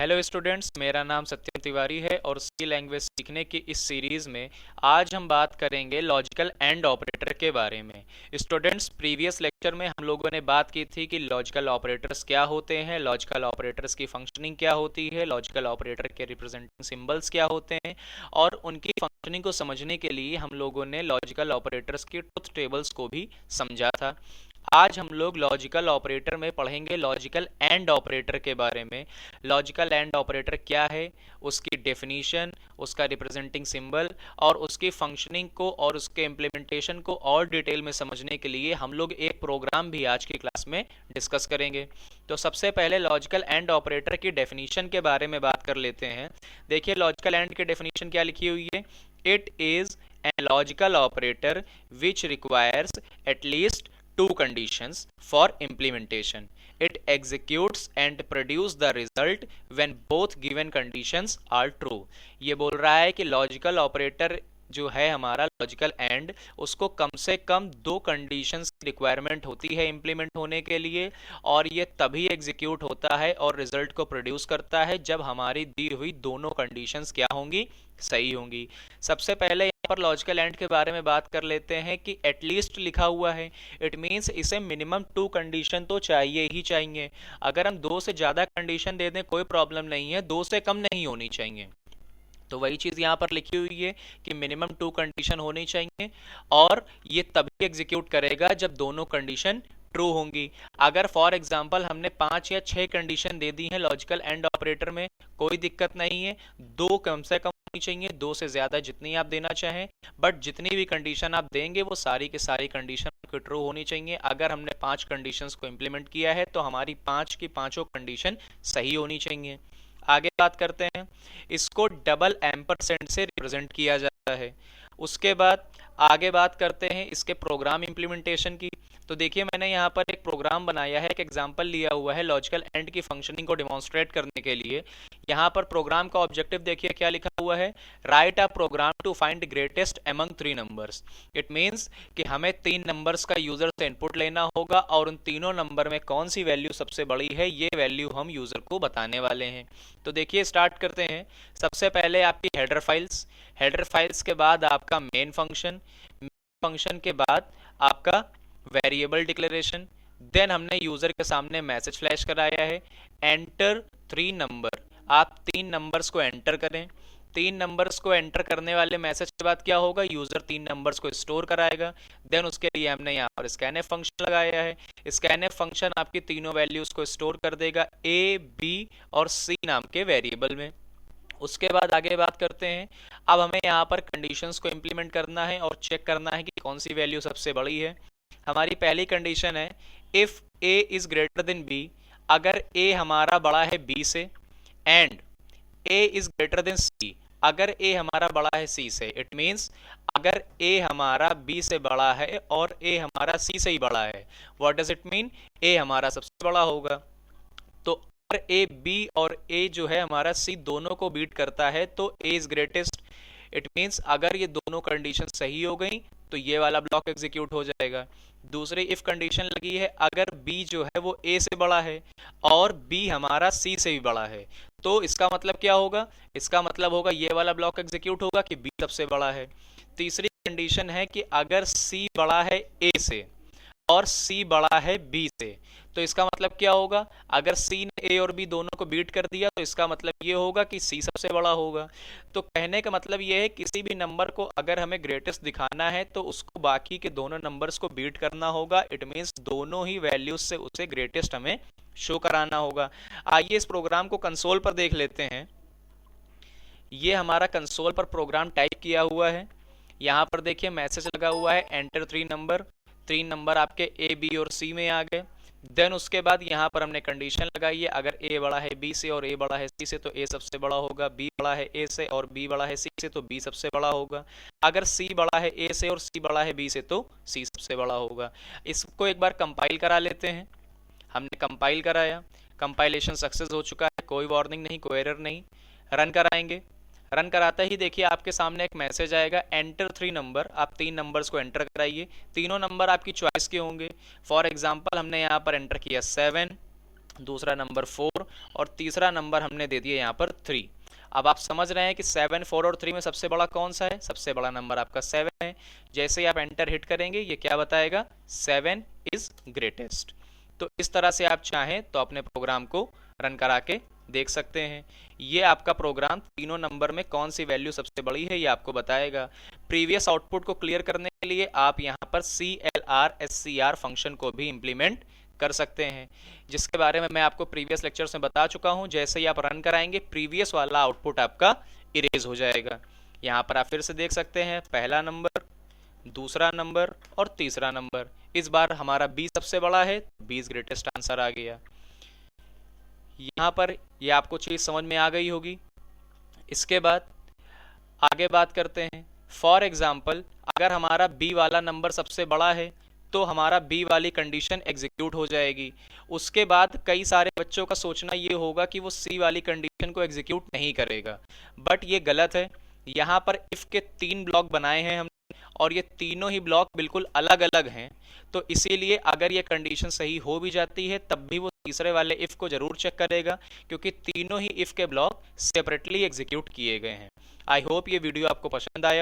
Hello students, मेरा नाम सत्यम तिवारी है और सी लैंग्वेज सीखने की इस सीरीज़ में आज हम बात करेंगे लॉजिकल एंड ऑपरेटर के बारे में। स्टूडेंट्स, प्रीवियस लेक्चर में हम लोगों ने बात की थी कि लॉजिकल ऑपरेटर्स क्या होते हैं, लॉजिकल ऑपरेटर्स की फंक्शनिंग क्या होती है, लॉजिकल ऑपरेटर के रिप्रेजेंटिंग सिंबल्स क्या होते हैं, और उनकी फंक्शनिंग को समझने के लिए हम लोगों ने लॉजिकल ऑपरेटर्स की ट्रुथ टेबल्स को भी समझा था। आज हम लोग लॉजिकल ऑपरेटर में पढ़ेंगे लॉजिकल एंड ऑपरेटर के बारे में। लॉजिकल एंड ऑपरेटर क्या है, उसकी डेफिनीशन, उसका रिप्रेजेंटिंग सिंबल और उसकी फंक्शनिंग को और उसके इम्प्लीमेंटेशन को और डिटेल में समझने के लिए हम लोग एक प्रोग्राम भी आज की क्लास में डिस्कस करेंगे। तो सबसे पहले लॉजिकल एंड ऑपरेटर की डेफिनीशन के बारे में बात कर लेते हैं। देखिए, लॉजिकल एंड की डेफिनीशन क्या लिखी हुई है। It is a logical operator which requires at least two conditions for implementation. It executes and produces the result when both given conditions are true. ये बोल रहा है कि लॉजिकल ऑपरेटर जो है हमारा लॉजिकल एंड, उसको कम से कम दो कंडीशंस की रिक्वायरमेंट होती है इम्प्लीमेंट होने के लिए, और ये तभी एग्जीक्यूट होता है और रिजल्ट को प्रोड्यूस करता है जब हमारी दी हुई दोनों कंडीशंस क्या होंगी, सही होंगी। सबसे पहले यहाँ पर लॉजिकल एंड के बारे में बात कर लेते हैं कि एटलीस्ट लिखा हुआ है। इट मीन्स इसे मिनिमम टू कंडीशन तो चाहिए ही चाहिए। अगर हम दो से ज़्यादा कंडीशन दे दें कोई प्रॉब्लम नहीं है, दो से कम नहीं होनी चाहिए। तो वही चीज़ यहाँ पर लिखी हुई है कि मिनिमम टू कंडीशन होनी चाहिए और ये तभी एग्जीक्यूट करेगा जब दोनों कंडीशन ट्रू होंगी। अगर फॉर एग्जांपल हमने 5 या 6 कंडीशन दे दी हैं लॉजिकल एंड ऑपरेटर में, कोई दिक्कत नहीं है, दो कम से कम होनी चाहिए, दो से ज़्यादा जितनी आप देना चाहें, बट जितनी भी कंडीशन आप देंगे वो सारी की सारी कंडीशन आपकी ट्रू होनी चाहिए। अगर हमने 5 कंडीशंस को इम्प्लीमेंट किया है तो हमारी 5 की पाँचों कंडीशन सही होनी चाहिए। आगे बात करते हैं, इसको डबल एम्परसेंड से रिप्रेजेंट किया जाता है। उसके बाद आगे बात करते हैं इसके प्रोग्राम इम्प्लीमेंटेशन की। तो देखिए, मैंने यहाँ पर एक प्रोग्राम बनाया है, एक एग्जांपल लिया हुआ है लॉजिकल एंड की फंक्शनिंग को डिमॉन्स्ट्रेट करने के लिए। यहाँ पर प्रोग्राम का ऑब्जेक्टिव देखिए क्या लिखा हुआ है। Write a program to find greatest among 3 numbers. It means कि हमें 3 नंबर्स का यूजर से इनपुट लेना होगा और उन तीनों नंबर में कौन सी वैल्यू सबसे बड़ी है, ये वैल्यू हम यूजर को बताने वाले हैं। तो देखिए, स्टार्ट करते हैं। सबसे पहले आपकी हेडर फाइल्स, हेडर फाइल्स के बाद आपका मेन फंक्शन, मेन फंक्शन के बाद आपका वेरिएबल डिक्लेरेशन। देन हमने यूजर के सामने मैसेज फ्लैश कराया है, एंटर 3 नंबर। आप 3 नंबर्स को एंटर करें। 3 नंबर्स को एंटर करने वाले मैसेज के बाद क्या होगा, यूजर 3 नंबर्स को स्टोर कराएगा। देन उसके लिए हमने यहाँ पर स्कैनएफ फंक्शन लगाया है। स्कैनएफ फंक्शन आपकी तीनों वैल्यूज को स्टोर कर देगा ए, बी और सी नाम के वेरिएबल में। उसके बाद आगे बात करते हैं। अब हमें यहाँ पर कंडीशंस को इम्प्लीमेंट करना है और चेक करना है कि कौन सी वैल्यू सबसे बड़ी है। हमारी पहली कंडीशन है, if A is greater than B. अगर ए हमारा बड़ा है बी से, and A is greater than C. अगर ए हमारा बड़ा है सी से, इट मीन्स अगर ए हमारा बी से बड़ा है और ए हमारा सी से ही बड़ा है, व्हाट डज इट मीन, ए हमारा सबसे बड़ा होगा। तो अगर ए बी और ए जो है हमारा सी दोनों को बीट करता है तो ए इज ग्रेटेस्ट। इट मीन्स अगर ये दोनों कंडीशन सही हो गई तो ये वाला ब्लॉक एग्जीक्यूट हो जाएगा। दूसरी इफ कंडीशन लगी है, अगर b जो है वो a से बड़ा है और b हमारा c से भी बड़ा है, तो इसका मतलब क्या होगा, इसका मतलब होगा ये वाला ब्लॉक एग्जीक्यूट होगा कि b सबसे बड़ा है। तीसरी कंडीशन है कि अगर c बड़ा है a से और c बड़ा है b से, तो इसका मतलब क्या होगा, अगर c ने a और b दोनों को बीट कर दिया तो इसका मतलब ये होगा कि c सबसे बड़ा होगा। तो कहने का मतलब ये है, किसी भी नंबर को अगर हमें ग्रेटेस्ट दिखाना है तो उसको बाकी के दोनों नंबर्स को बीट करना होगा। इट मीन्स दोनों ही वैल्यूज से उसे ग्रेटेस्ट हमें शो कराना होगा। आइए इस प्रोग्राम को कंसोल पर देख लेते हैं। ये हमारा कंसोल पर प्रोग्राम टाइप किया हुआ है। यहाँ पर देखिए मैसेज लगा हुआ है, एंटर 3 नंबर। 3 नंबर आपके ए, बी और सी में आ गए। देन उसके बाद यहाँ पर हमने कंडीशन लगाई है, अगर ए बड़ा है बी से और ए बड़ा है सी से तो ए सबसे बड़ा होगा, बी बड़ा है ए से और बी बड़ा है सी से तो बी सबसे बड़ा होगा। अगर सी बड़ा है ए से और सी बड़ा है बी से तो सी सबसे बड़ा होगा। इसको एक बार कंपाइल करा लेते हैं। हमने कंपाइल कराया, कंपाइलेशन सक्सेस हो चुका है, कोई वार्निंग नहीं, कोई एरर नहीं। रन कराएंगे। रन कराते ही देखिए आपके सामने एक मैसेज आएगा, एंटर 3 नंबर। आप 3 नंबर्स को एंटर कराइए। तीनों नंबर आपकी चॉइस के होंगे। फॉर एग्जांपल हमने यहाँ पर एंटर किया 7, दूसरा नंबर 4 और तीसरा नंबर हमने दे दिया यहाँ पर 3। अब आप समझ रहे हैं कि 7, 4 और 3 में सबसे बड़ा कौन सा है? सबसे बड़ा नंबर आपका 7 है। जैसे ही आप एंटर हिट करेंगे ये क्या बताएगा? 7 इज ग्रेटेस्ट। तो इस तरह से आप चाहें तो अपने प्रोग्राम को रन करा के देख सकते हैं। ये आपका प्रोग्राम तीनों नंबर में कौन सी वैल्यू सबसे बड़ी है ये आपको बताएगा। प्रीवियस आउटपुट को क्लियर करने के लिए आप यहाँ पर CLR फंक्शन को भी इम्प्लीमेंट कर सकते हैं, जिसके बारे में मैं आपको प्रीवियस लेक्चर्स में बता चुका हूं। जैसे ही आप रन कराएंगे प्रीवियस वाला आउटपुट आपका इरेज हो जाएगा। यहाँ पर आप फिर से देख सकते हैं, पहला नंबर, दूसरा नंबर और तीसरा नंबर। इस बार हमारा 20 सबसे बड़ा है, 20 ग्रेटेस्ट आंसर आ गया। यहाँ पर ये आपको चीज समझ में आ गई होगी। इसके बाद आगे बात करते हैं। फॉर एग्जाम्पल अगर हमारा बी वाला नंबर सबसे बड़ा है तो हमारा बी वाली कंडीशन एग्जीक्यूट हो जाएगी। उसके बाद कई सारे बच्चों का सोचना ये होगा कि वो सी वाली कंडीशन को एग्जीक्यूट नहीं करेगा, बट ये गलत है। यहाँ पर इफ के 3 ब्लॉक बनाए हैं हमने और ये तीनों ही ब्लॉक बिल्कुल अलग अलग हैं, तो इसीलिए अगर ये कंडीशन सही हो भी जाती है तब भी वो तीसरे वाले इफ को जरूर चेक करेगा, क्योंकि तीनों ही इफ के ब्लॉक सेपरेटली एग्जीक्यूट किए गए हैं। आई होप ये वीडियो आपको पसंद आया